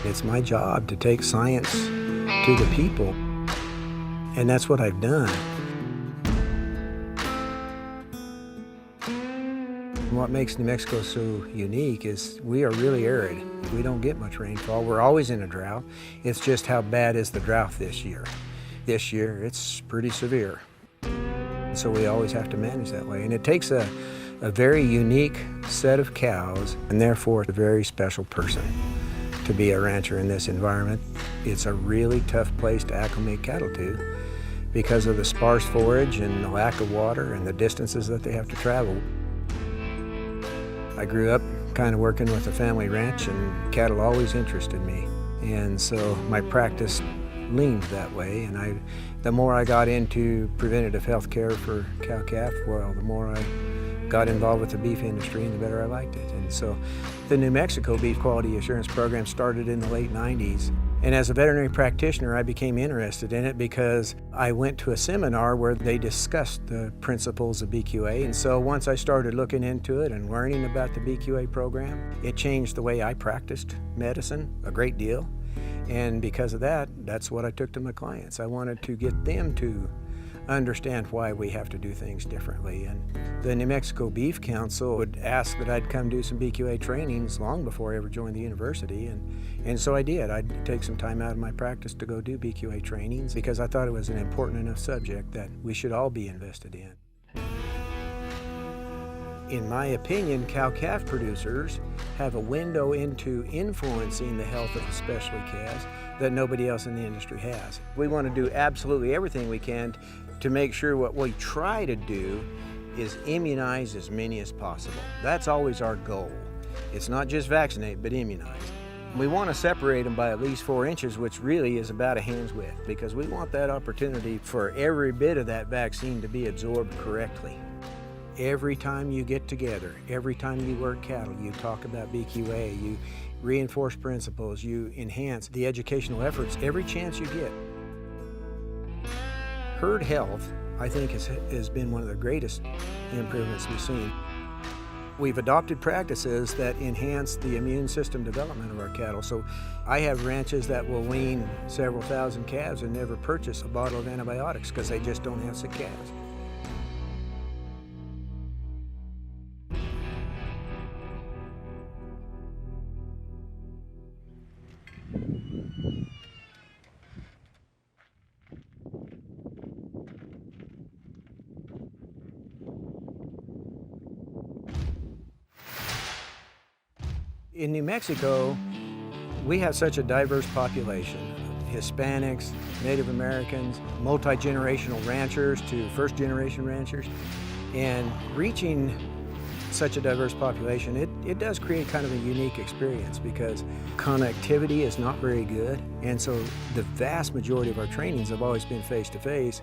It's my job to take science to the people, and that's what I've done. What makes New Mexico so unique is we are really arid. We don't get much rainfall. We're always in a drought. It's just how bad is the drought this year. This year, it's pretty severe. So we always have to manage that way. And it takes a very unique set of cows, and therefore a very special person to be a rancher in this environment. It's a really tough place to acclimate cattle to because of the sparse forage and the lack of water and the distances that they have to travel. I grew up kind of working with a family ranch, and cattle always interested me. And so my practice leaned that way, and the more I got into preventative health care for cow-calf, well, the more I got involved with the beef industry and the better I liked it. And so the New Mexico Beef Quality Assurance Program started in the late 90s. And as a veterinary practitioner, I became interested in it because I went to a seminar where they discussed the principles of BQA. And so once I started looking into it and learning about the BQA program, it changed the way I practiced medicine a great deal. And because of that, that's what I took to my clients. I wanted to get them to understand why we have to do things differently. And the New Mexico Beef Council would ask that I'd come do some BQA trainings long before I ever joined the university, and so I did. I'd take some time out of my practice to go do BQA trainings because I thought it was an important enough subject that we should all be invested in. In my opinion, cow-calf producers have a window into influencing the health of especially calves that nobody else in the industry has. We want to do absolutely everything we can to make sure what we try to do is immunize as many as possible. That's always our goal. It's not just vaccinate, but immunize. We want to separate them by at least 4 inches, which really is about a hand's width, because we want that opportunity for every bit of that vaccine to be absorbed correctly. Every time you get together, every time you work cattle, you talk about BQA, you reinforce principles, you enhance the educational efforts every chance you get. Herd health, I think, has been one of the greatest improvements we've seen. We've adopted practices that enhance the immune system development of our cattle. So I have ranches that will wean several thousand calves and never purchase a bottle of antibiotics because they just don't have sick calves. In New Mexico, we have such a diverse population. Hispanics, Native Americans, multi-generational ranchers to first-generation ranchers. And reaching such a diverse population, it does create kind of a unique experience because connectivity is not very good. And so the vast majority of our trainings have always been face-to-face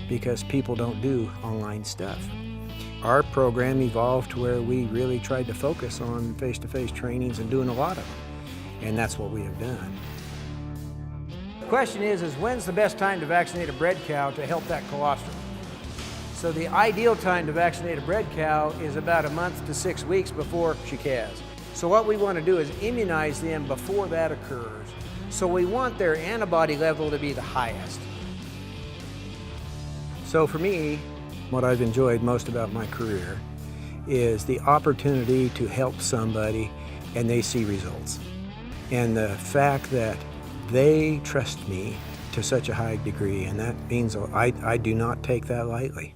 because people don't do online stuff. Our program evolved to where we really tried to focus on face-to-face trainings and doing a lot of them. And that's what we have done. The question is when's the best time to vaccinate a bred cow to help that colostrum? So the ideal time to vaccinate a bred cow is about a month to 6 weeks before she calves. So what we want to do is immunize them before that occurs. So we want their antibody level to be the highest. So for me, what I've enjoyed most about my career is the opportunity to help somebody and they see results. And the fact that they trust me to such a high degree, and that means I do not take that lightly.